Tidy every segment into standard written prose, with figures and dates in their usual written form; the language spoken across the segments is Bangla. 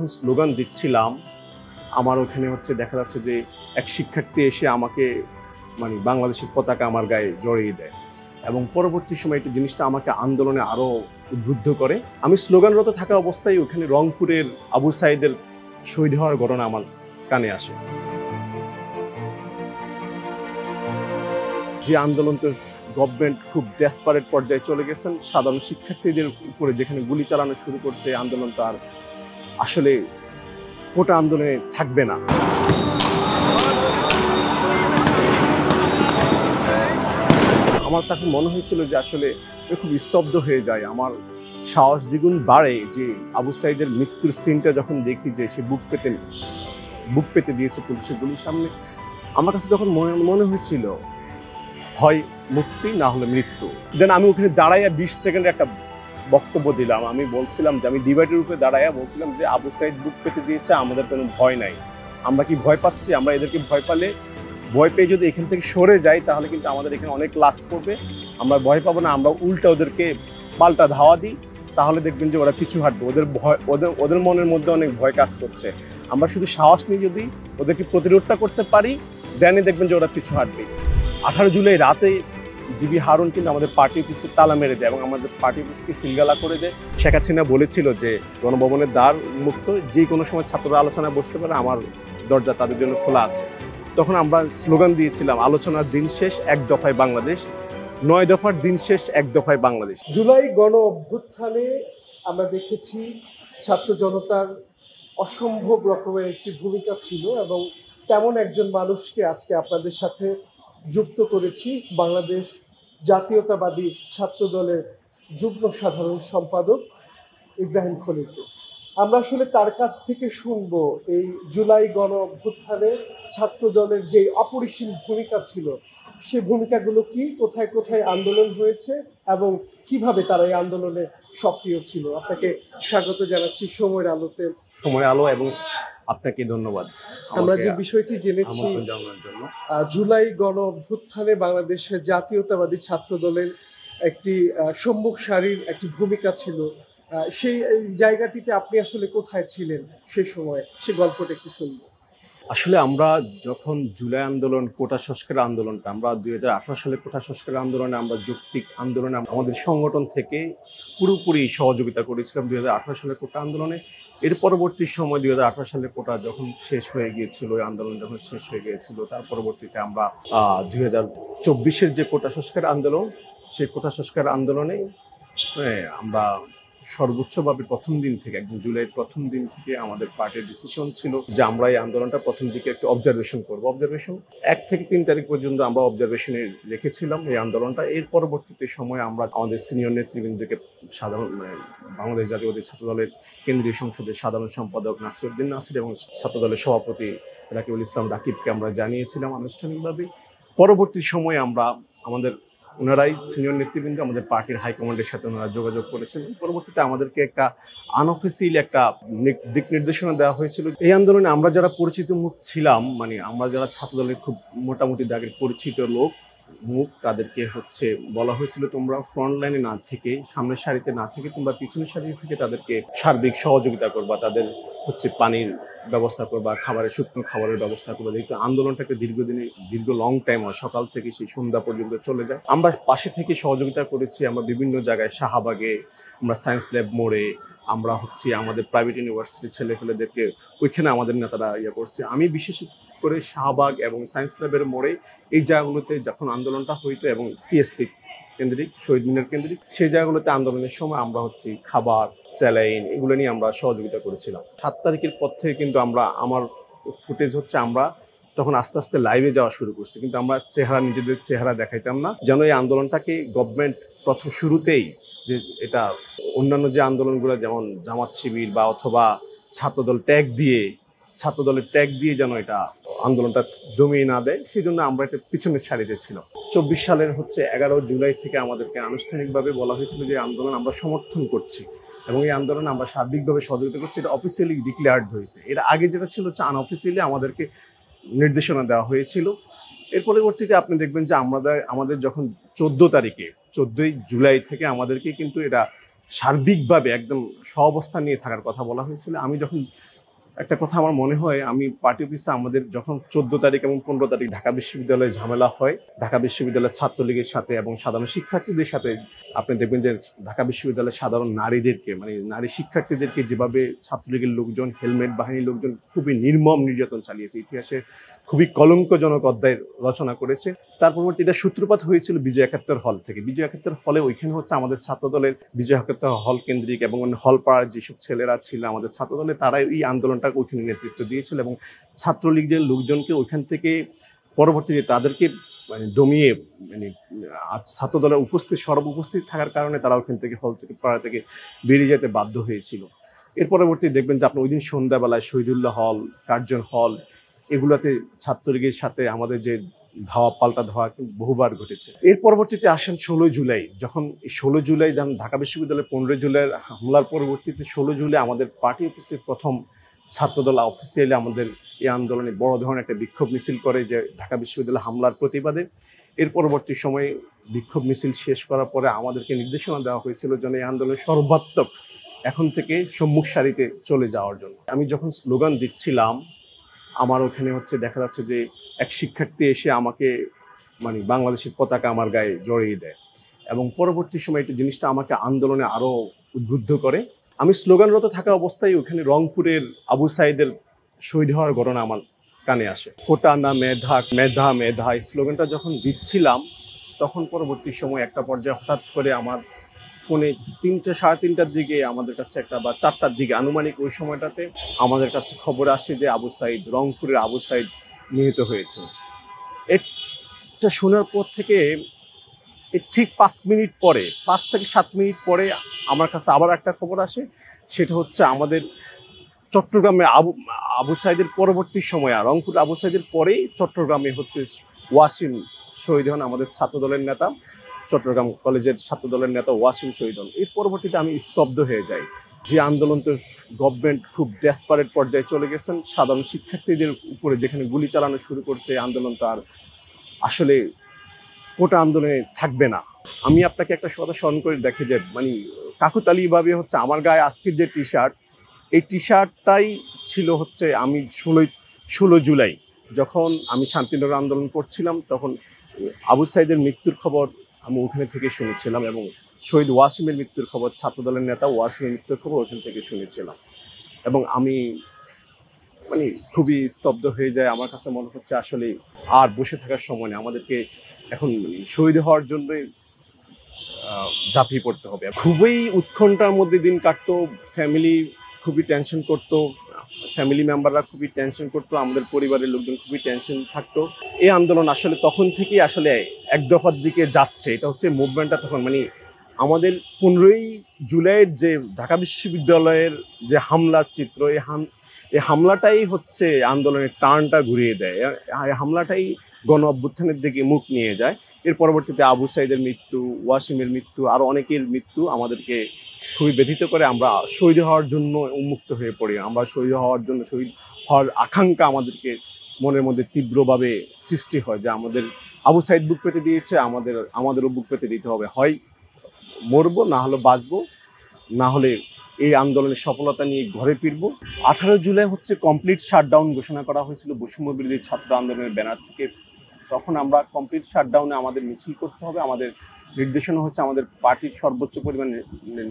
যখন স্লোগান দিচ্ছিলাম আমার ওখানে দেখা যাচ্ছে যে এক শিক্ষার্থী এসে আমাকে বাংলাদেশের পতাকা আমার গায়ে জড়িয়ে দেয় এবং পরবর্তী সময় এই জিনিসটা আমাকে আন্দোলনে আরো উদ্বুদ্ধ করে। আমি স্লোগানরত থাকা অবস্থায় ওখানে রংপুরের আবু সাইদের শহীদ হওয়ার ঘটনা আমার কানে আসে। যে আন্দোলনটা গভর্নমেন্ট খুব ডেসপারেট পর্যায়ে চলে গেছেন, সাধারণ শিক্ষার্থীদের উপরে যেখানে গুলি চালানো শুরু করছে, আন্দোলনটা আর আসলে কোটা আন্দোলনে থাকবে না। আমার তখন মনে হয়েছিল যে আসলে খুব স্তব্ধ হয়ে যায়, আমার সাহস দ্বিগুণ বাড়ে যে আবু সাইদের মৃত্যুর সিনটা যখন দেখি যে সে বুক পেতে দিয়েছে পুলিশের গুলির সামনে। আমার কাছে তখন মনে হয়েছিল হয় মুক্তি না হলে মৃত্যু। দেন আমি ওখানে দাঁড়াইয়া 20 সেকেন্ডের একটা বক্তব্য দিলাম। আমি বলছিলাম যে আমি ডিভাইডের উপরে দাঁড়াইয়া বলছিলাম যে আবু সাইদ বুক পেতে দিয়েছে, আমাদের কোনো ভয় নাই। আমরা কি ভয় পাচ্ছি? আমরা এদেরকে ভয় পেয়ে যদি এখান থেকে সরে যাই তাহলে কিন্তু আমাদের এখানে অনেক লাশ পড়বে। আমরা ভয় পাবো না, আমরা উল্টা ওদেরকে পাল্টা ধাওয়া দিই, তাহলে দেখবেন যে ওরা পিছু হাঁটবে। ওদের মনের মধ্যে অনেক ভয় কাজ করছে। আমরা শুধু সাহস নিয়ে যদি ওদেরকে প্রতিরোধটা করতে পারি, দেনই দেখবেন যে ওরা পিছু হাঁটবে। 18 জুলাই রাতে ডিবি হারুন কিন্তু আমাদের পার্টি অফিসে তালা মেরে দেয় এবং আমাদের পার্টি অফিসকে সিলগালা করে দেয়। শেখ হাসিনা বলেছিল যে গণভবনের দ্বার মুক্ত, যে কোনো সময় ছাত্ররা আলোচনায় বসতে পারে, আমার দরজা তাদের জন্য খোলা আছে। তখন আমরা স্লোগান দিয়েছিলাম, আলোচনার দিন শেষ, এক দফায় বাংলাদেশ। 9 দফার দিন শেষ, এক দফায় বাংলাদেশ। জুলাই গণ অভ্যুত্থানে আমরা দেখেছি ছাত্র জনতার অসম্ভব রকমের একটি ভূমিকা ছিল এবং তেমন একজন মানুষকে আজকে আপনাদের সাথে যুক্ত করেছি, বাংলাদেশ জাতীয়তাবাদী ছাত্র দলের যুগ্ম সাধারণ সম্পাদক ইব্রাহিম খলিলকে। আমরা আসলে তার কাছ থেকে শুনবো এই জুলাই গণ অভ্যুত্থানে ছাত্র দলের যে অপরিসীম ভূমিকা ছিল, সে ভূমিকাগুলো কি, কোথায় কোথায় আন্দোলন হয়েছে এবং কিভাবে তারা এই আন্দোলনে সক্রিয় ছিল। আপনাকে স্বাগত জানাচ্ছি সময়ের আলোতে। সময়ের আলো এবং আপনাকে ধন্যবাদ। আমরা যে বিষয়টি জেনেছি, জুলাই গণ অভ্যুত্থানে বাংলাদেশের জাতীয়তাবাদী ছাত্র দলের একটি সম্মুখ সারির একটি ভূমিকা ছিল, সেই জায়গাটিতে আপনি আসলে কোথায় ছিলেন সেই সময়, সে গল্পটা একটু শুনবো। আসলে আমরা যখন জুলাই আন্দোলন, কোটা সংস্কার আন্দোলনটা, আমরা 2018 সালে কোটা সংস্কার আন্দোলনে, আমরা যৌক্তিক আন্দোলনে আমাদের সংগঠন থেকে পুরোপুরি সহযোগিতা করেছিলাম 2018 সালের কোটা আন্দোলনে। এর পরবর্তী সময় 2018 সালে কোটা যখন শেষ হয়ে গিয়েছিল, ওই আন্দোলন যখন শেষ হয়ে গিয়েছিল, তার পরবর্তীতে আমরা 2024-এর যে কোটা সংস্কার আন্দোলন, সেই কোটা সংস্কার আন্দোলনে আমরা সর্বোচ্চভাবে প্রথম দিন থেকে, একদম জুলাইয়ের প্রথম দিন থেকে আমাদের পার্টির ডিসিশন ছিল যে আমরা এই আন্দোলনটা প্রথম দিকে একটু অবজারভেশন করবো। অবজারভেশন 1 থেকে 3 তারিখ পর্যন্ত আমরা অবজারভেশনে রেখেছিলাম এই আন্দোলনটা। এর পরবর্তীতে সময় আমরা আমাদের সিনিয়র নেতৃবৃন্দকে, বাংলাদেশ জাতীয়তাবাদী ছাত্র দলের কেন্দ্রীয় সংসদের সাধারণ সম্পাদক নাসিরউদ্দিন নাসির এবং ছাত্র দলের সভাপতি রাকিবুল ইসলাম রাকিবকে আমরা জানিয়েছিলাম আনুষ্ঠানিকভাবে। পরবর্তী সময়ে আমরা ওনারাই সিনিয়র নেতৃবৃন্দ আমাদের পার্টির হাইকমান্ডের সাথে ওনারা যোগাযোগ করেছেন। পরবর্তীতে আমাদেরকে একটা আনঅফিসিয়াল একটা দিক নির্দেশনা দেওয়া হয়েছিল। এই আন্দোলনে আমরা যারা পরিচিত মুখ ছিলাম, আমরা যারা ছাত্রদলের খুব মোটামুটি দাগের পরিচিত মুখ, তাদেরকে বলা হয়েছিল তোমরা ফ্রন্ট লাইনে না থেকে, সামনের সারিতে না থেকে, তোমরা পিছনের সারি থেকে তাদেরকে সার্বিক সহযোগিতা করবা, তাদের পানির ব্যবস্থা করবা, শুকনো খাবারের ব্যবস্থা করবা। যেহেতু আন্দোলনটাকে দীর্ঘ লং টাইম হয়, সকাল থেকে সেই সন্ধ্যা পর্যন্ত চলে যায়। আমরা পাশে থেকে সহযোগিতা করেছি। আমরা বিভিন্ন জায়গায়, শাহবাগে, আমরা সায়েন্স ল্যাব মোড়ে, আমরা আমাদের প্রাইভেট ইউনিভার্সিটির ছেলেপেলেদেরকে ওইখানে আমাদের নেতারা করছে। আমি বিশেষ করে শাহবাগ এবং সায়েন্স ল্যাবের মোড়ে, এই জায়গাগুলোতে যখন আন্দোলনটা হইতো এবং টিএসসি কেন্দ্রিক, শহীদ মিনার কেন্দ্রিক, সেই জায়গাগুলোতে আন্দোলনের সময় আমরা খাবার, স্যালাইন, এগুলো নিয়ে আমরা সহযোগিতা করেছিলাম। 7 তারিখের পর থেকে কিন্তু আমার ফুটেজ আমরা তখন আস্তে আস্তে লাইভে যাওয়া শুরু করছি, কিন্তু আমরা নিজেদের চেহারা দেখাইতাম না, যেন এই আন্দোলনটাকে গভর্নমেন্ট প্রথম শুরুতেই, যে এটা অন্যান্য যে আন্দোলনগুলো যেমন জামাত শিবির বা অথবা ছাত্রদলের ট্যাগ দিয়ে যেন এটা আন্দোলনটা দমিয়ে না দেয়, সেই জন্য আমরা এটা পিছনের সারিতে ছিল। 24 সালের 11 জুলাই থেকে আমাদেরকে আনুষ্ঠানিকভাবে বলা হয়েছিল যে আন্দোলন আমরা সমর্থন করছি এবং এই আন্দোলনে আমরা সার্বিকভাবে সহযোগিতা করছি। এটা অফিসিয়ালি ডিক্লেয়ার্ড হয়েছে। এর আগে যেটা ছিল আনঅফিসিয়ালি আমাদেরকে নির্দেশনা দেওয়া হয়েছিল। এর পরবর্তীতে আপনি দেখবেন যে আমাদের যখন 14 জুলাই থেকে আমাদেরকে কিন্তু এটা সার্বিকভাবে একদম সহাবস্থান নিয়ে থাকার কথা বলা হয়েছিল। আমি যখন একটা কথা আমার মনে হয়, আমি পার্টি অফিসে আমাদের যখন 14 তারিখ এবং 15 তারিখ ঢাকা বিশ্ববিদ্যালয়ে ঝামেলা হয়, ঢাকা বিশ্ববিদ্যালয়ের ছাত্রলীগের সাথে এবং সাধারণ শিক্ষার্থীদের সাথে, আপনি দেখবেন যে ঢাকা বিশ্ববিদ্যালয়ের সাধারণ নারীদেরকে, মানে নারী শিক্ষার্থীদেরকে যেভাবে ছাত্রলীগের লোকজন, হেলমেট বাহিনীর লোকজন খুবই নির্মম নির্যাতন চালিয়েছে, ইতিহাসে খুবই কলঙ্কজনক অধ্যায় রচনা করেছে। তার পরবর্তী এটা সূত্রপাত হয়েছিল বিজয় একাত্তর হল থেকে। বিজয় একাত্তর হলে ওইখানে হচ্ছে আমাদের ছাত্রদলের বিজয় একাত্তর হল কেন্দ্রিক এবং হল পাড়ার যেসব ছেলেরা ছিল আমাদের ছাত্রদলে, তারাই এই আন্দোলনটা ওইখানে নেতৃত্ব দিয়েছিল এবং ছাত্রলীগের লোকজনকে ওইখান থেকে পরবর্তীতে তাদেরকে মানে দমিয়ে, মানে ছাত্রদলের উপস্থিত থাকার কারণে তারা ওইখান থেকে হল থেকে পাড়া থেকে বেরিয়ে যেতে বাধ্য হয়েছিল। এর পরবর্তী দেখবেন যে আপনি ওই দিন সন্ধ্যাবেলায় শহীদুল্লাহ হল, কার্জন হল, এগুলাতে ছাত্রলীগের সাথে আমাদের যে ধাওয়া পাল্টা ধাওয়া বহুবার ঘটেছে। এর পরবর্তীতে আসেন 16 জুলাই। যখন 16 জুলাই ঢাকা বিশ্ববিদ্যালয়ের 15 জুলাইয়ের হামলার পরবর্তীতে 16 জুলাই আমাদের পার্টি অফিসের প্রথম ছাত্রদল অফিসিয়ালি আমাদের এই আন্দোলনে বড় ধরনের একটা বিক্ষোভ মিছিল করে, যে ঢাকা বিশ্ববিদ্যালয় হামলার প্রতিবাদে। এর পরবর্তী সময়ে বিক্ষোভ মিছিল শেষ করার পরে আমাদেরকে নির্দেশনা দেওয়া হয়েছিল যেন এই আন্দোলনের সর্বাত্মক এখন থেকে সম্মুখ সারিতে চলে যাওয়ার জন্য। আমি যখন স্লোগান দিচ্ছিলাম, আমার ওখানে হচ্ছে দেখা যাচ্ছে যে এক শিক্ষার্থী এসে আমাকে মানে বাংলাদেশের পতাকা আমার গায়ে জড়িয়ে দেয় এবং পরবর্তী সময় এই জিনিসটা আমাকে আন্দোলনে আরো উদ্বুদ্ধ করে। আমি স্লোগানরত থাকা অবস্থায় ওখানে রংপুরের আবু সাইদের শহীদ হওয়ার ঘটনা আমার কানে আসে। কোটা না মেধা, মেধা মেধা, এই স্লোগানটা যখন দিচ্ছিলাম তখন পরবর্তী সময় একটা পর্যায়ে হঠাৎ করে আমার ফোনে 3টে সাড়ে 3টার দিকে আমাদের কাছে একটা, বা 4টার দিকে আনুমানিক ওই সময়টাতে আমাদের কাছে খবর আসে যে আবু সাইদ, রংপুরের আবু সাইদ নিহত হয়েছে। এটা শোনার পর থেকে ঠিক 5 মিনিট পরে, 5 থেকে 7 মিনিট পরে আমার কাছে আবার একটা খবর আসে। সেটা হচ্ছে আমাদের চট্টগ্রামে আবু সাইদের পরবর্তী সময়, আর রংপুর আবু সাইদের পরেই চট্টগ্রামে হচ্ছে ওয়াসিম শহীদ হন, আমাদের ছাত্রদলের নেতা, চট্টগ্রাম কলেজের ছাত্রদলের নেতা ওয়াসিম শহীদ হন। এর পরবর্তীতে আমি স্তব্ধ হয়ে যাই। যে আন্দোলন তো গভর্নমেন্ট খুব ডেসপারেট পর্যায়ে চলে গেছেন, সাধারণ শিক্ষার্থীদের উপরে যেখানে গুলি চালানো শুরু করছে, এই আন্দোলন তো আর আসলে কোটা আন্দোলনে থাকবে না। আমি আপনাকে একটা কথা স্মরণ করে দেখে যে মানে কাকুতালীয়ভাবে হচ্ছে আমার গায়ে আজকের যে টি শার্ট, এই টি শার্টটাই ছিল হচ্ছে আমি 16 জুলাই যখন আমি শান্তিনগর আন্দোলন করছিলাম, তখন আবু সাইদের মৃত্যুর খবর আমি ওখানে থেকে শুনেছিলাম এবং শহীদ ওয়াসিমের মৃত্যুর খবর, ছাত্রদলের নেতা ওয়াসিমের মৃত্যুর খবর ওখান থেকে শুনেছিলাম। এবং আমি মানে খুবই স্তব্ধ হয়ে যায়। আমার কাছে মনে হচ্ছে আসলে আর বসে থাকার সময় নেই, আমাদেরকে এখন শহীদ হওয়ার জন্যই ঝাঁপিয়ে পড়তে হবে। খুবই উৎকণ্ঠার মধ্যে দিন কাটতো, ফ্যামিলি খুবই টেনশন করতো, ফ্যামিলি মেম্বাররা খুবই টেনশন করতো, আমাদের পরিবারের লোকজন খুবই টেনশন থাকতো। এই আন্দোলন আসলে তখন থেকেই আসলে এক দফার দিকে যাচ্ছে। এটা হচ্ছে মুভমেন্টটা তখন মানে আমাদের 15ই জুলাইয়ের যে ঢাকা বিশ্ববিদ্যালয়ের যে হামলার চিত্র, এই হামলাটাই হচ্ছে আন্দোলনের টার্নটা ঘুরিয়ে দেয়। এই হামলাটাই গণ অভ্যুত্থানের দিকে মুখ নিয়ে যায়। এর পরবর্তীতে আবু সাইদের মৃত্যু, ওয়াসিমের মৃত্যু, আরো অনেকের মৃত্যু আমাদেরকে খুবই ব্যথিত করে। আমরা শহীদ হওয়ার জন্য উন্মুক্ত হয়ে পড়ি। আমরা শহীদ হওয়ার আকাঙ্ক্ষা আমাদেরকে মনের মধ্যে তীব্রভাবে সৃষ্টি হয়, যে আমাদের আবু সাইদ বুক পেতে দিয়েছে, আমাদেরও বুক পেতে দিতে হবে। হয় মরবো, না হলে বাঁচবো, না হলে এই আন্দোলনের সফলতা নিয়ে ঘরে ফিরবো। 18 জুলাই হচ্ছে কমপ্লিট শাটডাউন ঘোষণা করা হয়েছিল বৈষম্য বিরোধী ছাত্র আন্দোলনের ব্যানার থেকে। তখন আমরা কমপ্লিট শাটডাউনে আমাদের মিছিল করতে হবে। আমাদের নির্দেশনা হচ্ছে, আমাদের পার্টির সর্বোচ্চ পরিমাণ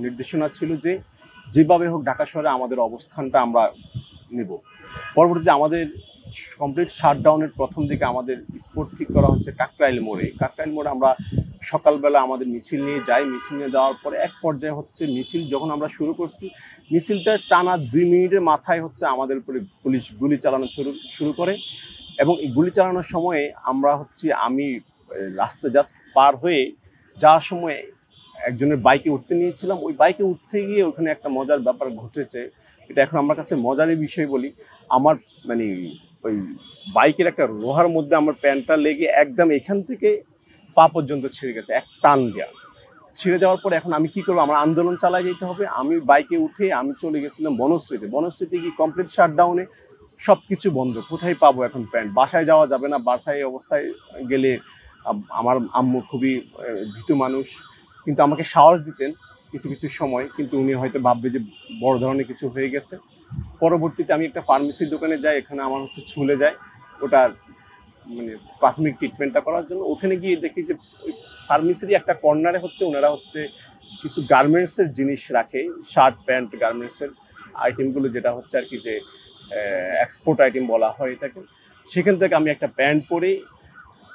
নির্দেশনা ছিল যে যেভাবে হোক ঢাকা শহরে আমাদের অবস্থানটা আমরা নেব। পরবর্তীতে আমাদের কমপ্লিট শাটডাউনের প্রথম দিকে আমাদের স্পট ঠিক করা হচ্ছে কাকরাইল মোড়ে। কাকরাইল মোড়ে আমরা সকালবেলা আমাদের মিছিল নিয়ে যাই। মিছিল নিয়ে যাওয়ার পরে এক পর্যায়ে হচ্ছে মিছিল যখন আমরা শুরু করছি, মিছিলটা টানা 2 মিনিটের মাথায় হচ্ছে আমাদের উপরে পুলিশ গুলি চালানো শুরু করে। এবং এই গুলি চালানোর সময়ে আমরা হচ্ছে আমি রাস্তা জাস্ট পার হয়ে যাওয়ার সময় একজনের বাইকে উঠতে নিয়েছিলাম। ওই বাইকে উঠতে গিয়ে ওখানে একটা মজার ব্যাপার ঘটেছে। এটা এখন আমার কাছে মজারই বিষয় বলি। আমার মানে ওই বাইকের একটা লোহার মধ্যে আমার প্যান্টটা লেগে একদম এখান থেকে পা পর্যন্ত ছিঁড়ে গেছে, এক টান দেওয়া। ছিঁড়ে যাওয়ার পরে এখন আমি কি করবো, আমার আন্দোলন চালিয়ে যেতে হবে। আমি বাইকে উঠে আমি চলে গেছিলাম বনশ্রীতে গিয়ে কমপ্লিট শাটডাউনে, সব কিছু বন্ধ। কোথায় পাবো এখন প্যান্ট? বাসায় যাওয়া যাবে না। বাসায় অবস্থায় গেলে আমার আম্মু খুবই ভীতু মানুষ, কিন্তু আমাকে সাহস দিতেন কিছু কিছু সময়, কিন্তু উনি হয়তো ভাববে যে বড় ধরনের কিছু হয়ে গেছে। পরবর্তীতে আমি একটা ফার্মেসির দোকানে যাই, এখানে আমার হচ্ছে ছুলে যায় ওটার মানে প্রাথমিক ট্রিটমেন্টটা করার জন্য। ওখানে গিয়ে দেখি যে ওই ফার্মেসিরই একটা কর্নারে হচ্ছে ওনারা হচ্ছে কিছু গার্মেন্টসের জিনিস রাখে, শার্ট প্যান্ট গার্মেন্টসের আইটেমগুলো, যেটা হচ্ছে আর কি যে এক্সপোর্ট আইটেম বলা হয় এটাকে। সেখান থেকে আমি একটা প্যান্ট পরে,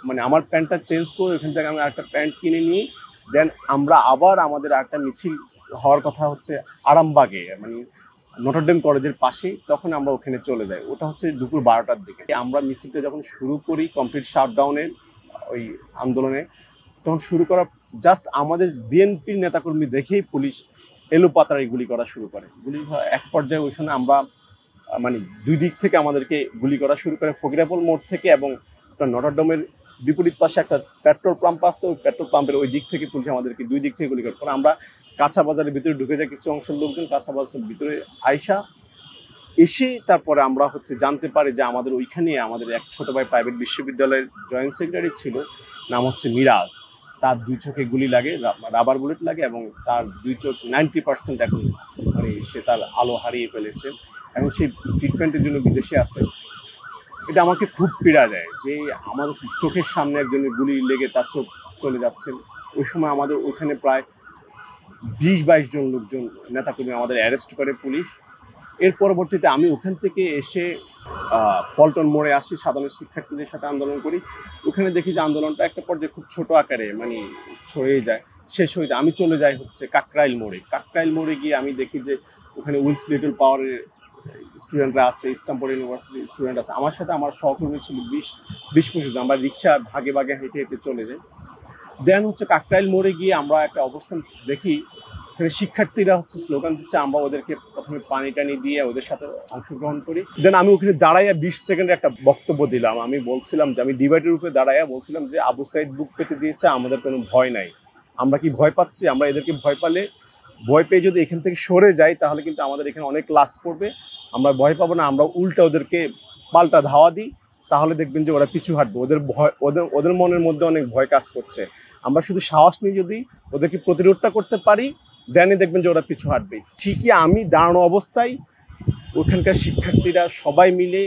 মানে আমার প্যান্টটা চেঞ্জ করে ওখান থেকে আমি একটা প্যান্ট কিনে নিই। দেন আমরা আবার আমাদের একটা মিছিল হওয়ার কথা হচ্ছে আরামবাগে, মানে নটরডেম কলেজের পাশেই, তখন আমরা ওখানে চলে যাই। ওটা হচ্ছে দুপুর 12টার দিকে। আমরা মিছিলটা যখন শুরু করি কমপ্লিট শাটডাউনের ওই আন্দোলনে, তখন শুরু করার জাস্ট আমাদের বিএনপির নেতাকর্মী দেখেই পুলিশ এলোপাতাড়ি গুলি করা শুরু করে। গুলি এক পর্যায়ে ওই সময় আমরা মানে দুই দিক থেকে আমাদেরকে গুলি করা শুরু করে, ফকিরাপুর মোড় থেকে এবং নটরডেমের বিপরীত পাশে একটা পেট্রোল পাম্প আছে, ওই পেট্রোল পাম্পের ওই দিক থেকে পুলিশ আমাদেরকে দুই দিক থেকে গুলি করে। পরে আমরা কাঁচা বাজারের ভিতরে ঢুকে যায়, কিছু অংশের লোকজন কাঁচা বাজারের ভিতরে আইসা এসে তারপরে আমরা হচ্ছে জানতে পারি যে আমাদের ওইখানে আমাদের এক ছোট ভাই প্রাইভেট বিশ্ববিদ্যালয়ের জয়েন্ট সেক্রেটারি ছিল, নাম হচ্ছে মিরাজ। তার দুই চোখে গুলি লাগে, রাবার বুলেট লাগে, এবং তার দুই চোখ 90% এখন মানে সে তার আলো হারিয়ে ফেলেছে এবং সেই ট্রিটমেন্টের জন্য বিদেশে আছে। এটা আমাকে খুব পীড়া দেয় যে আমাদের চোখের সামনে একজনের গুলি লেগে তার চোখ চলে যাচ্ছে। ওই সময় আমাদের ওইখানে প্রায় 20-22 জন লোকজন নেতাকর্মী আমাদের অ্যারেস্ট করে পুলিশ। এর পরবর্তীতে আমি ওখান থেকে এসে পল্টন মোড়ে আসি, সাধারণ শিক্ষার্থীদের সাথে আন্দোলন করি। ওখানে দেখি যে আন্দোলনটা একটা পর্যায়ে খুব ছোট আকারে মানে ছড়িয়ে যায়, শেষ হয়ে যায়। আমি চলে যাই হচ্ছে কাকরাইল মোড়ে। কাকরাইল মোড়ে গিয়ে আমি দেখি যে ওখানে উইলস লিটল পাওয়ারের স্টুডেন্টরা আছে, স্ট্যামফোর্ড ইউনিভার্সিটির স্টুডেন্ট আছে। আমার সাথে আমার সহকর্মী ছিল 20-25 জন। আমরা রিক্সা ভাগে ভাগে হেঁটে হেঁটে চলে যাই। দেন হচ্ছে কাকরাইল মোড়ে গিয়ে আমরা একটা অবস্থান দেখি, এখানে শিক্ষার্থীরা হচ্ছে স্লোগান দিচ্ছে। আমরা ওদেরকে প্রথমে পানি টানি দিয়ে ওদের সাথে অংশগ্রহণ করি। দেন আমি ওখানে দাঁড়াইয়া 20 সেকেন্ডের একটা বক্তব্য দিলাম। আমি বলছিলাম যে আমি ডিভাইডের উপরে দাঁড়াইয়া বলছিলাম যে আবু সাইদ বুক পেতে দিয়েছে, আমাদের কোনো ভয় নাই। আমরা কি ভয় পাচ্ছি? আমরা এদেরকে ভয় পালে, ভয় পেয়ে যদি এখান থেকে সরে যাই তাহলে কিন্তু আমাদের এখানে অনেক ক্লাস পড়বে। আমরা ভয় পাবো না, আমরা উল্টা ওদেরকে পাল্টা ধাওয়া দিই, তাহলে দেখবেন যে ওরা পিছু হাঁটবে। ওদের ভয়, ওদের মনের মধ্যে অনেক ভয় কাজ করছে। আমরা শুধু সাহস নিয়ে যদি ওদেরকে প্রতিরোধটা করতে পারি, দেনই দেখবেন যে ওরা পিছু হাঁটবে। ঠিকই আমি দাঁড়ানো অবস্থায় ওখানকার শিক্ষার্থীরা সবাই মিলে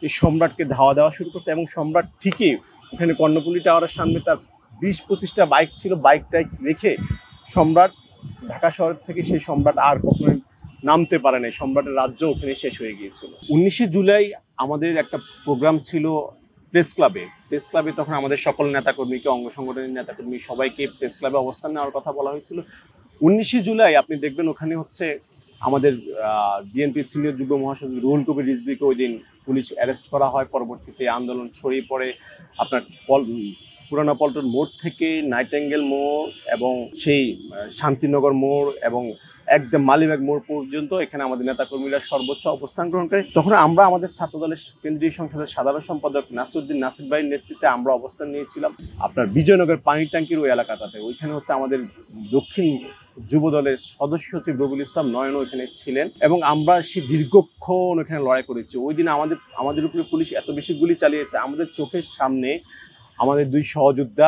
এই সম্রাটকে ধাওয়া দেওয়া শুরু করছে, এবং সম্রাট ঠিকই ওখানে কর্ণফুলী টাওয়ারের সামনে তার 20-25টা বাইক ছিল, বাইকটাই রেখে সম্রাট ঢাকা শহর থেকে সেই সম্রাট আর কখনোই নামতে পারে নাই। সম্রাটের রাজ্য ওখানে শেষ হয়ে গিয়েছিল। 19শে জুলাই আমাদের একটা প্রোগ্রাম ছিল প্রেস ক্লাবে। প্রেস ক্লাবে তখন আমাদের সকল নেতাকর্মীকে, অঙ্গ সংগঠনের নেতাকর্মী সবাইকে প্রেস ক্লাবে অবস্থান নেওয়ার কথা বলা হয়েছিল। 19শে জুলাই আপনি দেখবেন ওখানে হচ্ছে আমাদের বিএনপির সিনিয়র যুগ্ম মহাসচিব রুহুল কবির রিজভীকে ওই দিন পুলিশ অ্যারেস্ট করা হয়। পরবর্তীতে আন্দোলন ছড়িয়ে পড়ে আপনার পুরানা পল্টন মোড় থেকে নাইটেঙ্গেল মোড় এবং সেই শান্তিনগর মোড় এবং একদম মালিবাগ মোড় পর্যন্ত এখানে আমাদের নেতাকর্মীরা সর্বোচ্চ অবস্থান গ্রহণ করে। তখন আমরা আমাদের ছাত্রদলের কেন্দ্রীয় সংসদের সাধারণ সম্পাদক নাসিরউদ্দিন নাসির ভাইয়ের নেতৃত্বে আমরা অবস্থান নিয়েছিলাম আপনার বিজয়নগর পানির ট্যাঙ্কির ওই এলাকাটাতে। ওইখানে হচ্ছে আমাদের দক্ষিণ যুব দলের সদস্য সচিব রবিউল ইসলাম নয়ন ওইখানে ছিলেন, এবং আমরা সেই দীর্ঘক্ষণ ওখানে লড়াই করেছি। ওই দিন আমাদের উপরে পুলিশ এত বেশি গুলি চালিয়েছে, আমাদের চোখের সামনে আমাদের দুই সহযোদ্ধা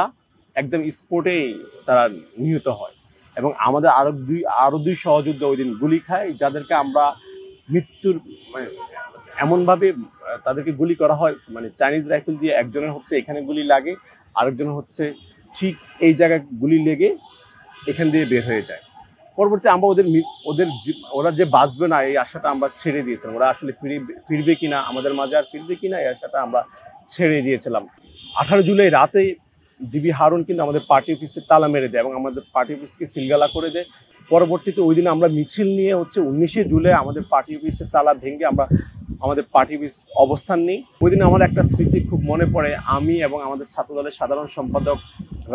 একদম স্পটেই তারা নিহত হয়, এবং আমাদের আরো দুই সহযোদ্ধা ওই দিন গুলি খায়, যাদেরকে আমরা মৃত্যুর মানে এমনভাবে তাদেরকে গুলি করা হয়, মানে চাইনিজ রাইফেল দিয়ে। একজনের হচ্ছে এখানে গুলি লাগে, আরেকজনের হচ্ছে ঠিক এই জায়গায় গুলি লেগে এখান দিয়ে বের হয়ে যায়। পরবর্তী আমরা ওরা যে বাঁচবে না এই আশাটা আমরা ছেড়ে দিয়েছিলাম। ওরা আসলে ফিরবে কিনা, আমাদের মাঝে আর ফিরবে কিনা, এই আশাটা আমরা ছেড়ে দিয়েছিলাম। 18 জুলাই রাতে ডিবি হারুন কিন্তু আমাদের পার্টি অফিসে তালা মেরে দেয় এবং আমাদের পার্টি অফিসকে সিলগালা করে দেয়। পরবর্তীতে ওই দিন আমরা মিছিল নিয়ে হচ্ছে 19শে জুলাই আমাদের পার্টি অফিসের তালা ভেঙে আমরা আমাদের পার্টি অফিস অবস্থান নিই। ওই দিন আমার একটা স্মৃতি খুব মনে পড়ে। আমি এবং আমাদের ছাত্রদলের সাধারণ সম্পাদক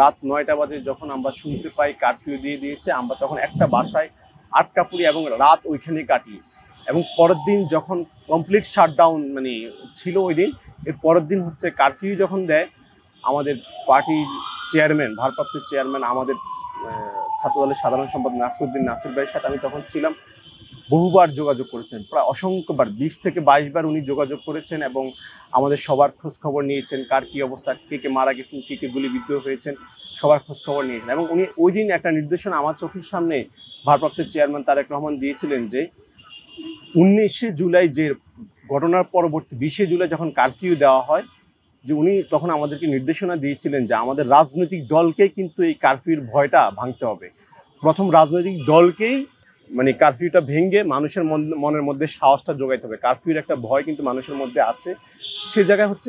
রাত 9টা বাজে যখন আমরা শুনতে পাই কারফিউ দিয়ে দিয়েছে, আমরা তখন একটা বাসায় আটকা পড়ি এবং রাত ওইখানেই কাটি। এবং পরের দিন যখন কমপ্লিট শাটডাউন মানে ছিল ওই দিন, এর পরের দিন হচ্ছে কারফিউ যখন দেয়, আমাদের পার্টির চেয়ারম্যান, ভারপ্রাপ্ত চেয়ারম্যান, আমাদের ছাত্রদলের সাধারণ সম্পাদক নাসিরউদ্দিন নাসির ভাইয়ের সাথে আমি তখন ছিলাম, বহুবার যোগাযোগ করেছেন, প্রায় অসংখ্যবার, 20 থেকে 22 বার উনি যোগাযোগ করেছেন এবং আমাদের সবার খোঁজ খবর নিয়েছেন, কার কী অবস্থা, কে কে মারা গেছেন, কে কে গুলিবিদ্ধ হয়েছেন, সবার খোঁজখবর নিয়েছেন। এবং উনি ওই দিন একটা নির্দেশনা আমার চোখের সামনে ভারপ্রাপ্ত চেয়ারম্যান তারেক রহমান দিয়েছিলেন যে 19শে জুলাই যে ঘটনার পরবর্তী 20শে জুলাই যখন কারফিউ দেওয়া হয়, যে উনি তখন আমাদেরকে নির্দেশনা দিয়েছিলেন যে আমাদের রাজনৈতিক দলকে কিন্তু এই কারফিউর ভয়টা ভাঙতে হবে। প্রথম রাজনৈতিক দলকেই মানে কারফিউটা ভেঙে মানুষের মনের মধ্যে সাহসটা যোগাইতে হবে। কারফিউর একটা ভয় কিন্তু মানুষের মধ্যে আছে। সেই জায়গায় হচ্ছে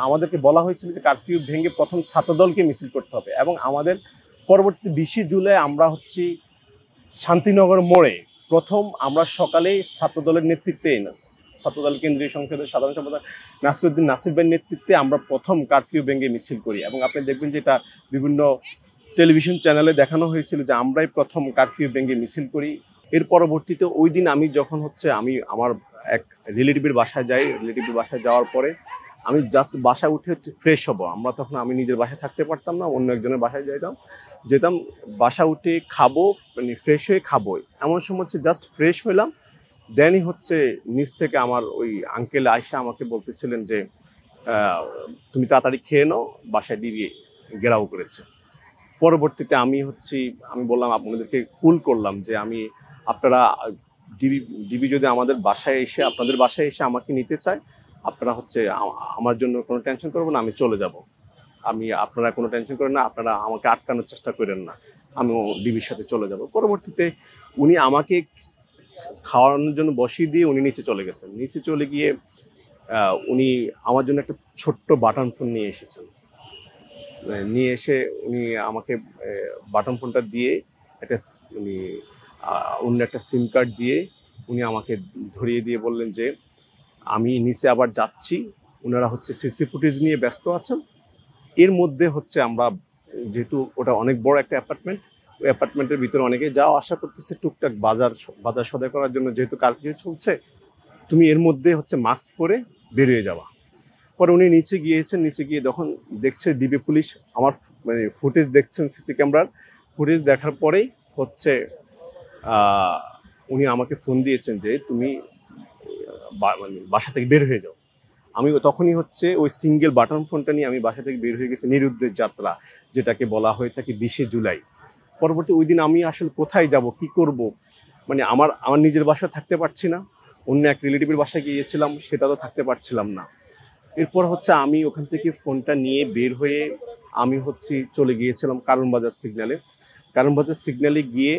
আমাদেরকে বলা হয়েছিল যে কারফিউ ভেঙে প্রথম ছাত্রদলকে মিছিল করতে হবে। এবং আমাদের পরবর্তী 20শে জুলাই আমরা হচ্ছি শান্তিনগর মোড়ে প্রথম আমরা সকালে ছাত্রদলের নেতৃত্বে ছাত্রদল কেন্দ্রীয় সংসদের সাধারণ সম্পাদক নাসিরউদ্দিন নাসির ভাইয়ের নেতৃত্বে আমরা প্রথম কারফিউ ভেঙে মিছিল করি। এবং আপনি দেখবেন যে এটা বিভিন্ন টেলিভিশন চ্যানেলে দেখানো হয়েছিল যে আমরাই প্রথম কারফিউ ভেঙে মিছিল করি। এর পরবর্তীতে ওই দিন আমি যখন হচ্ছে আমি আমার এক রিলেটিভের বাসায় যাই, রিলেটিভের বাসায় যাওয়ার পরে আমি জাস্ট বাসায় উঠে ফ্রেশ হব। আমরা তখন আমি নিজের বাসায় থাকতে পারতাম না, অন্য একজনের বাসায় যেতাম বাসা উঠে খাবো, মানে ফ্রেশ হয়ে খাবো। এমন সময় হচ্ছে জাস্ট ফ্রেশ হইলাম, দেনই হচ্ছে নিচ থেকে আমার ওই আঙ্কেল আয়সা আমাকে বলতেছিলেন যে তুমি তাড়াতাড়ি খেয়ে নাও, বাসায় ডিবি ঘেরাও করেছে। পরবর্তীতে আমি বললাম আপনাদেরকে কুল করলাম যে আপনারা ডিবি যদি আমাদের বাসায় এসে আপনাদের বাসায় এসে আমাকে নিতে চায়, আপনারা হচ্ছে আমার জন্য কোনো টেনশন করবো না, আমি চলে যাব। আপনারা কোনো টেনশন করেন না, আপনারা আমাকে আটকানোর চেষ্টা করেন না, আমি ডিবির সাথে চলে যাব। পরবর্তীতে উনি আমাকে খাওয়ানোর জন্য বসিয়ে দিয়ে উনি নিচে চলে গেছেন। নিচে চলে গিয়ে উনি আমার জন্য একটা ছোট্ট বাটন ফোন নিয়ে এসেছেন। নিয়ে এসে উনি আমাকে বাটন ফোনটা দিয়ে অন্য একটা সিম কার্ড দিয়ে উনি আমাকে ধরিয়ে দিয়ে বললেন যে আমি নিচে আবার যাচ্ছি, ওনারা হচ্ছে সিসি ফুটেজ নিয়ে ব্যস্ত আছেন। এর মধ্যে হচ্ছে আমরা যেহেতু ওটা অনেক বড় একটা অ্যাপার্টমেন্ট, ওই অ্যাপার্টমেন্টের ভিতরে অনেকে যাওয়া আসা করতেছে টুকটাক বাজার সদাই করার জন্য, যেহেতু কারফিউ চলছে, তুমি এর মধ্যে হচ্ছে মাস্ক পরে বেরিয়ে যাওয়া। পরে উনি নিচে গিয়েছেন, নিচে গিয়ে তখন দেখছে ডিবি পুলিশ আমার মানে ফুটেজ দেখছেন, সিসি ক্যামেরার ফুটেজ দেখার পরেই হচ্ছে উনি আমাকে ফোন দিয়েছেন যে তুমি বাসা থেকে বের হয়ে যাও। আমি তখনই হচ্ছে ওই সিঙ্গেল বাটন ফোনটা নিয়ে আমি বাসা থেকে বের হয়ে গেছি, নিরুদ্দেশ যাত্রা যেটাকে বলা হয়ে থাকে 20শে জুলাই। পরবর্তী ওই দিন আমি আসলে কোথায় যাব, কি করব, মানে আমার নিজের বাসায় থাকতে পারছি না, অন্য এক রিলেটিভের বাসায় গিয়েছিলাম, সেটা তো থাকতে পারছিলাম না। এরপর হচ্ছে আমি ওখান থেকে ফোনটা নিয়ে বের হয়ে আমি হচ্ছে চলে গিয়েছিলাম কারণ বাজার সিগন্যালে গিয়ে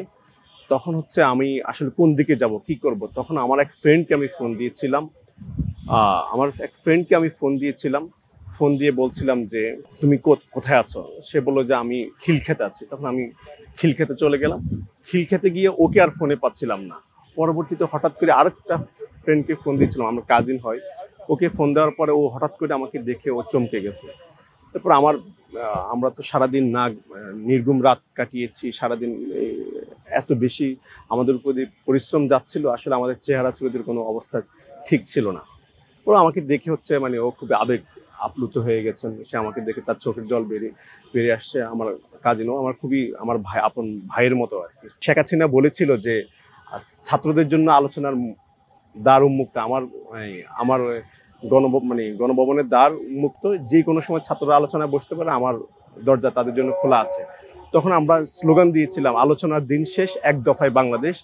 তখন হচ্ছে আমি আসলে কোন দিকে যাব, কি করব। তখন আমার এক ফ্রেন্ডকে আমি ফোন দিয়েছিলাম, ফোন দিয়ে বলছিলাম যে তুমি কোথায় আছো। সে বললো যে আমি খিলক্ষেতে আছি। তখন আমি খিলক্ষেতে চলে গেলাম। খিলক্ষেতে গিয়ে ওকে আর ফোনে পাচ্ছিলাম না। পরবর্তীতে হঠাৎ করে আরেকটা ফ্রেন্ডকে ফোন দিয়েছিলাম, আমার কাজিন হয়, ওকে ফোন দেওয়ার পরে ও হঠাৎ করে আমাকে দেখে ও চমকে গেছে। তারপর আমরা তো সারাদিন নির্ঘুম রাত কাটিয়েছি, সারাদিন এত বেশি আমাদের উপর পরিশ্রম যাচ্ছিল, আসলে আমাদের চেহারা চুরিদের কোনো অবস্থা ঠিক ছিল না। ও আমাকে দেখে হচ্ছে মানে ও খুবই আবেগ আপ্লুত হয়ে গেছেন। সে আমাকে দেখে তার চোখের জল বেরিয়ে আসছে। আমার কাজিনও আমার আপন ভাইয়ের মতো আর কি। শেখ হাসিনা বলেছিল যে ছাত্রদের জন্য আলোচনার দ্বার উন্মুক্ত, আমার গণভবনের দ্বার উন্মুক্ত, যে কোনো সময় ছাত্ররা আলোচনায় বসতে পারে, আমার দরজা তাদের জন্য খোলা আছে। তখন আমরা স্লোগান দিয়েছিলাম, আলোচনার দিন শেষ, এক দফায় বাংলাদেশ,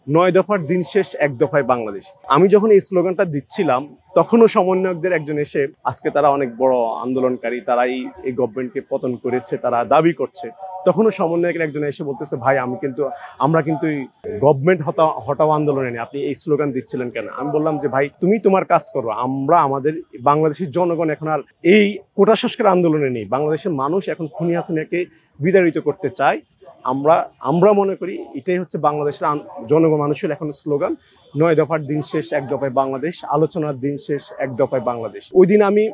9 দফার দিন শেষ, এক দফায় বাংলাদেশ। আমি যখন এই স্লোগানটা দিচ্ছিলাম তখনও সমন্বয়কদের একজন এসে, আজকে তারা অনেক বড় আন্দোলনকারী, তারা এই গভর্নমেন্টকে পতন করেছে, তারা দাবি করছে, তখনও সমন্বয়কের একজন এসে বলতেছে, ভাই আমরা কিন্তু এই গভর্নমেন্ট হটাও আন্দোলনে নেই, আপনি এই স্লোগান দিচ্ছিলেন কেন? আমি বললাম যে ভাই তুমি তোমার কাজ করো, আমরা আমাদের বাংলাদেশের জনগণ এখন আর এই কোটা সংস্কার আন্দোলনে নেই। বাংলাদেশের মানুষ এখন খুনি হাসিনাকে বিতাড়িত করতে চায়। আমরা মনে করি এটাই হচ্ছে বাংলাদেশের জনগণ মানুষের এখন স্লোগান, 9 দফার দিন শেষ, এক দফায় বাংলাদেশ, আলোচনার দিন শেষ, এক দফায় বাংলাদেশ। ওই দিন আমি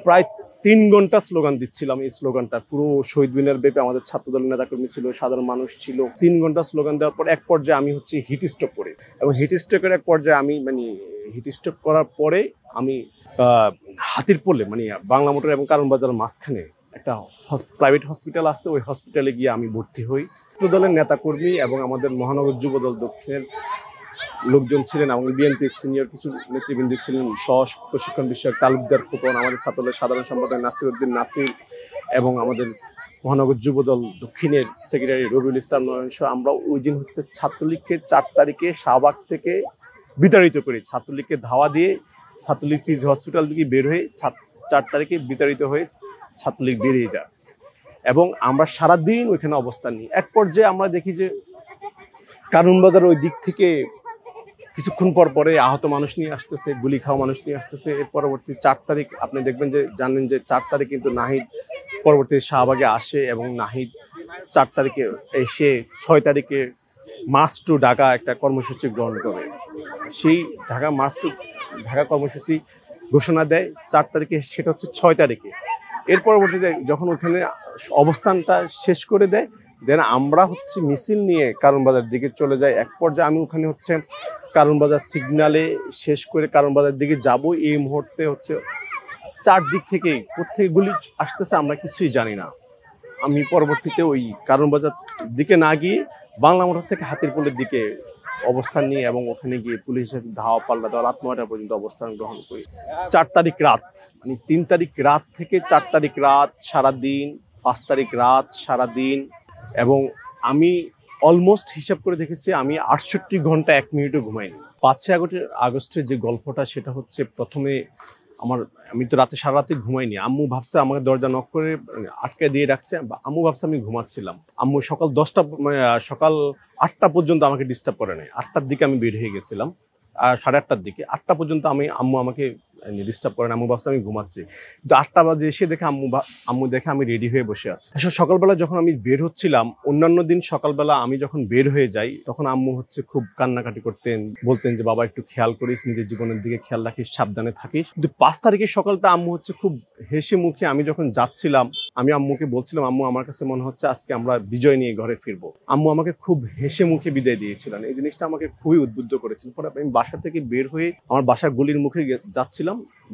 প্রায় 3 ঘন্টা স্লোগান দিচ্ছিলাম। এই স্লোগানটা পুরো শহীদ মিনার ব্যাপী আমাদের ছাত্রদলের নেতাকর্মী ছিল, সাধারণ মানুষ ছিল। 3 ঘন্টা স্লোগান দেওয়ার পর এক পর্যায়ে আমি হচ্ছে হিট স্ট্রোক করি, এবং হিট স্ট্রোকের এক পর্যায়ে হিট স্ট্রোক করার পরে আমি হাতিরপোলে বাংলা মোটর এবং কারণ বাজারের মাঝখানে একটা প্রাইভেট হসপিটাল আছে, ওই হসপিটালে গিয়ে আমি ভর্তি হই। দলের নেতাকর্মী এবং আমাদের মহানগর যুবদল দক্ষিণের লোকজন ছিলেন, এবং বিএনপির সিনিয়র কিছু নেতৃবৃন্দ ছিলেন, প্রশিক্ষণ বিষয়ক তালুকদার খোকন, আমাদের ছাত্রদলের সাধারণ সম্পাদক নাসিরউদ্দিন নাসির, এবং আমাদের মহানগর যুবদল দক্ষিণের সেক্রেটারি রবিউল ইসলাম নয়ন সহ আমরা ওই দিন হচ্ছে ছাত্রলীগকে 4 তারিখে শাহবাগ থেকে বিতাড়িত করি। ছাত্রলীগকে ধাওয়া দিয়ে ছাত্রলীগ পিজি হসপিটাল থেকে বের হয়ে 4 তারিখে বিতাড়িত হয়ে ছাত্রলীগ বেরিয়ে যায় এবং আমরা সারাদিন ওইখানে অবস্থান নিই। এক পর্যায়ে আমরা দেখি যে কারওয়ানবাজার ওই দিক থেকে কিছুক্ষণ পর পরে আহত মানুষ নিয়ে আসতেছে, গুলি খাওয়া মানুষ নিয়ে আসতেছে। এর পরবর্তী 4 তারিখ আপনি দেখবেন যে জানেন যে 4 তারিখ কিন্তু নাহিদ পরবর্তী শাহবাগে আসে এবং নাহিদ 4 তারিখে এসে 6 তারিখে মার্চ টু ঢাকা একটা কর্মসূচি গ্রহণ করে। সেই ঢাকা মার্চ টু ঢাকা কর্মসূচি ঘোষণা দেয় 4 তারিখে, সেটা হচ্ছে 6 তারিখে। এর পরবর্তীতে যখন ওখানে অবস্থানটা শেষ করে দেয় দেন আমরা হচ্ছে মিছিল নিয়ে কারওয়ানবাজার দিকে চলে যাই। এক পর্যায়ে আমি ওখানে হচ্ছে কারওয়ানবাজার সিগনালে শেষ করে কারওয়ানবাজার দিকে যাব। এই মুহূর্তে হচ্ছে চারদিক থেকে কোত্থেকে গুলি আসতেছে আমরা কিছুই জানি না। আমি পরবর্তীতে ওই কারওয়ানবাজার দিকে না গিয়ে বাংলা মোটর থেকে হাতিরপুলের দিকে অবস্থান নিয়ে এবং ওখানে গিয়ে পুলিশের ধাওয়া পাল্লা দেওয়া রাত 9টা পর্যন্ত অবস্থান গ্রহণ করি। 4 তারিখ রাত মানে 3 তারিখ রাত থেকে 4 তারিখ রাত সারাদিন, 5 তারিখ রাত সারাদিন এবং আমি অলমোস্ট হিসাব করে দেখেছি আমি 68 ঘন্টা 1 মিনিটও ঘুমাইনি। 5 আগস্টের যে গল্পটা সেটা হচ্ছে প্রথমে আমি তো রাতে সারা রাতে ঘুমাইনি। আম্মু ভাবছে আমাকে দরজা নক করে আটকে দিয়ে রাখছে। আম্মু ভাবছে আমি ঘুমাচ্ছিলাম। আম্মু সকাল 8টা পর্যন্ত আমাকে ডিস্টার্ব করে নাই। 8টার দিকে আমি বের হয়ে গেছিলাম আর 8:30টার দিকে 8টা পর্যন্ত আম্মু আমাকে ডিস্টার্ব করে না। আম্মু ভাবছে আমি ঘুমাচ্ছি, কিন্তু 8টা বাজে এসে দেখে আম্মু দেখে আমি রেডি হয়ে বসে আছি। আসলে সকালবেলা যখন আমি বের হচ্ছিলাম, অন্যান্য দিন সকালবেলা আমি যখন বের হয়ে যাই তখন আম্মু হচ্ছে খুব কান্নাকাটি করতেন, বলতেন যে বাবা একটু খেয়াল করিস, নিজের জীবনের দিকে খেয়াল রাখিস, সাবধানে থাকিস। কিন্তু 5 তারিখের সকালটা আম্মু হচ্ছে খুব হেসে মুখে, আমি যখন যাচ্ছিলাম আমি আম্মুকে বলছিলাম আম্মু আমার কাছে মনে হচ্ছে আজকে আমরা বিজয় নিয়ে ঘরে ফিরবো। আম্মু আমাকে খুব হেসে মুখে বিদায় দিয়েছিলেন। এই জিনিসটা আমাকে খুবই উদ্বুদ্ধ করেছিল। পরে আমি বাসা থেকে বের হয়ে আমার বাসার গলির মুখে যাচ্ছিলাম।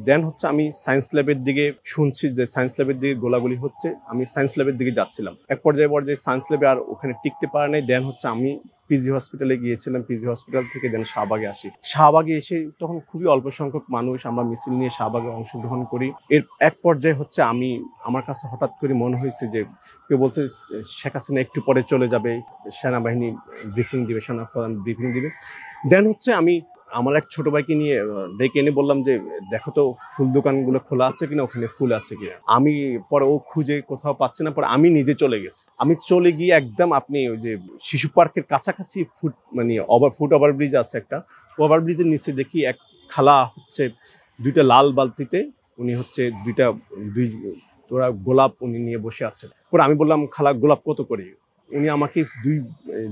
দেন হচ্ছে আমি সায়েন্স ল্যাবের দিকে শুনছি যে সায়েন্স ল্যাবের দিকে গোলাগুলি হচ্ছে। আমি সায়েন্স ল্যাবের দিকে যাচ্ছিলাম। এক পর্যায়ে সায়েন্স ল্যাবে আর ওখানে টিকতে পারে নাই। দেন হচ্ছে আমি পিজি হসপিটালে গিয়েছিলাম। পিজি হসপিটাল থেকে দেন শাহবাগে আসি। শাহবাগে এসে তখন খুবই অল্প সংখ্যক মানুষ, আমরা মিছিল নিয়ে শাহবাগে অংশগ্রহণ করি। এর এক পর্যায়ে হচ্ছে আমার কাছে হঠাৎ করে মনে হয়েছে যে কেউ বলছে শেখ হাসিনা একটু পরে চলে যাবে, সেনাবাহিনী ব্রিফিং দিবে, সেনাপ্রধান ব্রিফিং দিবে। দেন হচ্ছে আমার এক ছোট ভাইকে নিয়ে ডেকে এনে বললাম যে দেখো তো ফুল দোকানগুলো খোলা আছে কিনা, ওখানে ফুল আছে কিনা। আমি পরে ও খুঁজে কোথাও পাচ্ছি না, পরে আমি নিজে চলে গেছি। আমি চলে গিয়ে একদম আপনি ওই যে শিশু পার্কের কাছাকাছি ফুট ওভারব্রিজ আছে একটা, ওভারব্রিজের নিচে দেখি এক খালা হচ্ছে 2টা লাল বালতিতে উনি হচ্ছে ওরা গোলাপ উনি নিয়ে বসে আছেন। পরে আমি বললাম খালা গোলাপ কত করে? উনি আমাকে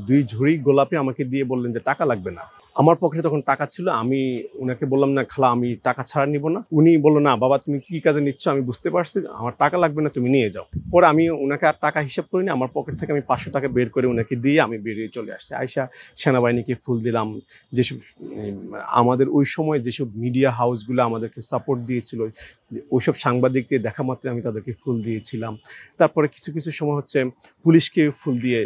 দুই ঝুড়ি গোলাপে আমাকে দিয়ে বললেন যে টাকা লাগবে না। আমার পকেটে তখন টাকা ছিল। আমি উনাকে বললাম না খালা আমি টাকা ছাড়া নিব না। উনি বললো না বাবা তুমি কি কাজে নিচ্ছ আমি বুঝতে পারছি, আমার টাকা লাগবে না, তুমি নিয়ে যাও। পরে আমি উনাকে আর টাকা হিসাব করিনি, আমার পকেট থেকে আমি 500 টাকা বের করে উনাকে দিয়ে আমি বেরিয়ে চলে আসছি। আইসা সেনাবাহিনীকে ফুল দিলাম। যেসব আমাদের ওই সময় যেসব মিডিয়া হাউসগুলো আমাদেরকে সাপোর্ট দিয়েছিল, ওইসব সাংবাদিককে দেখা মাত্র আমি তাদেরকে ফুল দিয়েছিলাম। তারপরে কিছু কিছু সময় হচ্ছে পুলিশকে ফুল দিয়ে,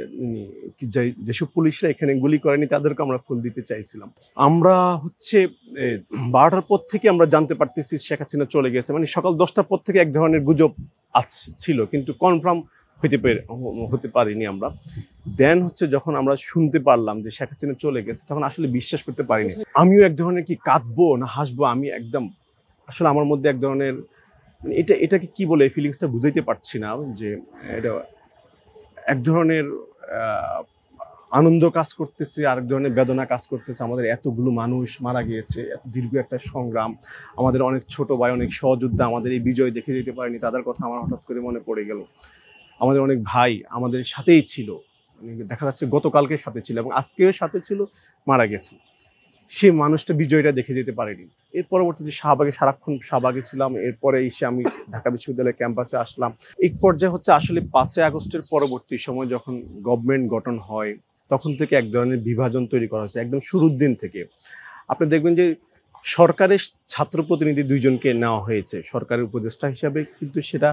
যেসব পুলিশরা এখানে গুলি করেনি তাদেরকে আমরা ফুল দিতে চাইছিলাম। আমরা হচ্ছে 12টার পর থেকে আমরা জানতে পারতেছি শেখ হাসিনা চলে গেছে। মানে সকাল 10টার পর থেকে এক ধরনের গুজব ছিল, কিন্তু কনফার্ম হতে পারিনি আমরা। দেন হচ্ছে যখন আমরা শুনতে পারলাম যে শেখ হাসিনা চলে গেছে তখন আসলে বিশ্বাস করতে পারিনি। আমিও এক ধরনের কি কাঁদবো না হাসবো, আমি একদম আসলে আমার মধ্যে এক ধরনের এটাকে কি বলে এই ফিলিংসটা বুঝাইতে পারছি না, যে এটা এক ধরনের আনন্দ কাজ করতেছে, আরেক ধরনের বেদনা কাজ করতেছে। আমাদের এতগুলো মানুষ মারা গিয়েছে, এত দীর্ঘ একটা সংগ্রাম, আমাদের অনেক ছোট ভাই অনেক সহযোদ্ধা আমাদের এই বিজয় দেখে যেতে পারেনি, তাদের কথা আমার হঠাৎ করে মনে পড়ে গেল। আমাদের অনেক ভাই আমাদের সাথেই ছিল, দেখা যাচ্ছে গতকালকে সাথে ছিল এবং আজকেও সাথে ছিল, মারা গেছে। সে মানুষটা বিজয়টা দেখে যেতে পারেনি। এর পরবর্তীতে সারাক্ষণ শাহবাগে ছিলাম। এরপরে এসে আমি ঢাকা বিশ্ববিদ্যালয়ের ক্যাম্পাসে আসলাম। এই পর্যায়ে হচ্ছে আসলে 5 আগস্টের পরবর্তী সময় যখন গভর্নমেন্ট গঠন হয় তখন থেকে এক ধরনের বিভাজন তৈরি করা হয়েছে একদম শুরুর দিন থেকে। আপনি দেখবেন যে সরকারের ছাত্র প্রতিনিধি 2জনকে নেওয়া হয়েছে সরকারের উপদেষ্টা হিসাবে, কিন্তু সেটা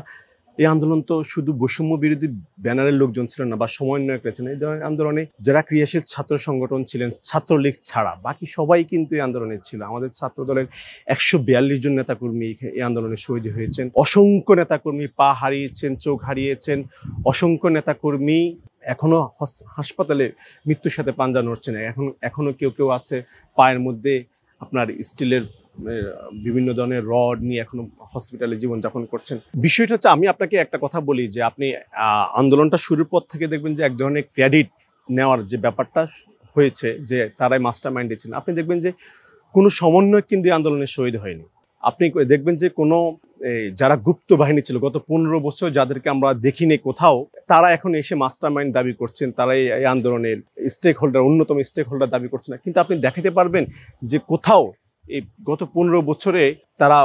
এই আন্দোলন তো শুধু বৈষম্য বিরোধী ব্যানারের লোকজন ছিলেন না বা সমন্বয়করা ছিলেন, এই ধরনের আন্দোলনে যারা ক্রিয়াশীল ছাত্র সংগঠন ছিলেন ছাত্রলীগ ছাড়া বাকি সবাই কিন্তু এই আন্দোলনে ছিল। আমাদের ছাত্র দলের 142 জন নেতাকর্মী এই আন্দোলনে শহীদ হয়েছেন। অসংখ্য নেতাকর্মী পা হারিয়েছেন, চোখ হারিয়েছেন। অসংখ্য নেতাকর্মী এখনো হাসপাতালে মৃত্যুর সাথে পাঞ্জা নড়ছেন। এখনো কেউ কেউ আছে পায়ের মধ্যে আপনার স্টিলের বিভিন্ন ধরনের রড নিয়ে এখনো হসপিটালে জীবনযাপন করছেন। বিষয়টা হচ্ছে, আমি আপনাকে একটা কথা বলি যে আপনি আন্দোলনটা শুরুর পর থেকে দেখবেন যে এক ধরনের ক্রেডিট নেওয়ার যে ব্যাপারটা হয়েছে, যে তারাই মাস্টার মাইন্ডে ছিলেন। আপনি দেখবেন যে কোনো সমন্বয় কিন্তু আন্দোলনে শহীদ হয়নি। আপনি দেখবেন যে কোনো যারা গুপ্ত বাহিনী ছিল গত 15 বছর, যাদেরকে আমরা দেখিনি কোথাও, তারা এখন এসে মাস্টার মাইন্ড দাবি করছেন, তারাই এই আন্দোলনের স্টেক হোল্ডার, অন্যতম স্টেক হোল্ডার দাবি করছেন না। কিন্তু আপনি দেখাতে পারবেন যে কোথাও এই গত 15 বছরে তারা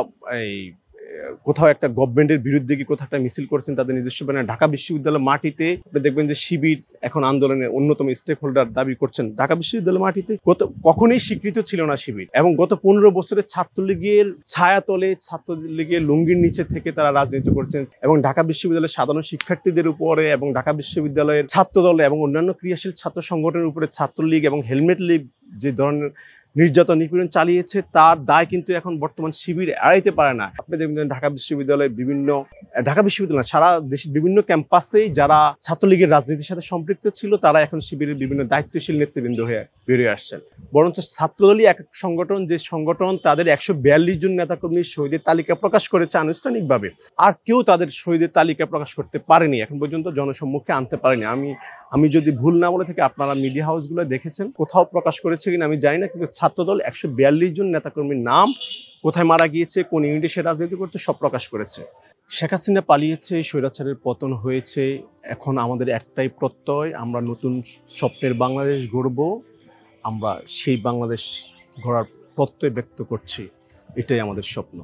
কোথাও একটা গভর্নমেন্টের বিরুদ্ধে কি কোথাও একটা মিছিল করছেন তাদের নিজস্ব ব্যানারে। ঢাকা বিশ্ববিদ্যালয়ের মাটিতে দেখবেন যে শিবির এখন আন্দোলনের অন্যতম স্টেক হোল্ডার দাবি করছেন। ঢাকা বিশ্ববিদ্যালয়ের মাটিতে কখনোই স্বীকৃত ছিল না শিবির, এবং গত 15 বছরে ছাত্রলীগের ছায়াতলে, ছাত্রলীগের লুঙ্গির নিচে থেকে তারা রাজনীতি করছেন, এবং ঢাকা বিশ্ববিদ্যালয়ের সাধারণ শিক্ষার্থীদের উপরে এবং ঢাকা বিশ্ববিদ্যালয়ের ছাত্রদল এবং অন্যান্য ক্রিয়াশীল ছাত্র সংগঠনের উপরে ছাত্রলীগ এবং হেলমেট লীগ যে ধরনের নির্যাতন নিপীড়ন চালিয়েছে, তার দায় কিন্তু এখন বর্তমান শিবির এড়াইতে পারে না। আপনি দেখবেন ঢাকা বিশ্ববিদ্যালয় সারা দেশের বিভিন্ন ক্যাম্পাসেই যারা ছাত্রলীগের রাজনীতির সাথে সম্পৃক্ত ছিল, তারা এখন শিবিরের বিভিন্ন দায়িত্বশীল নেতৃবৃন্দ হয়ে বেরিয়ে আসছেন। বরঞ্চ ছাত্রদলই এক সংগঠন, যে সংগঠন তাদের 142 জন নেতাকর্মীর শহীদের তালিকা প্রকাশ করেছে আনুষ্ঠানিকভাবে, আর কেউ তাদের শহীদের তালিকা প্রকাশ করতে পারেনি, এখন পর্যন্ত জনসম্মুখে আনতে পারেনি। আমি যদি ভুল না বলে থাকি, আপনারা মিডিয়া হাউসগুলো দেখেছেন, কোথাও প্রকাশ করেছে কিনা আমি জানি না, কিন্তু ছাত্রদল 142 জন নেতাকর্মীর নাম, কোথায় মারা গিয়েছে, কোন ইউনিটে সে রাজনীতি করতে, সব প্রকাশ করেছে। শেখ হাসিনা পালিয়েছে, স্বৈরাচারের পতন হয়েছে, এখন আমাদের একটাই প্রত্যয়, আমরা নতুন স্বপ্নের বাংলাদেশ গড়ব, আমরা সেই বাংলাদেশ গড়ার প্রত্যয় ব্যক্ত করছি, এটাই আমাদের স্বপ্ন।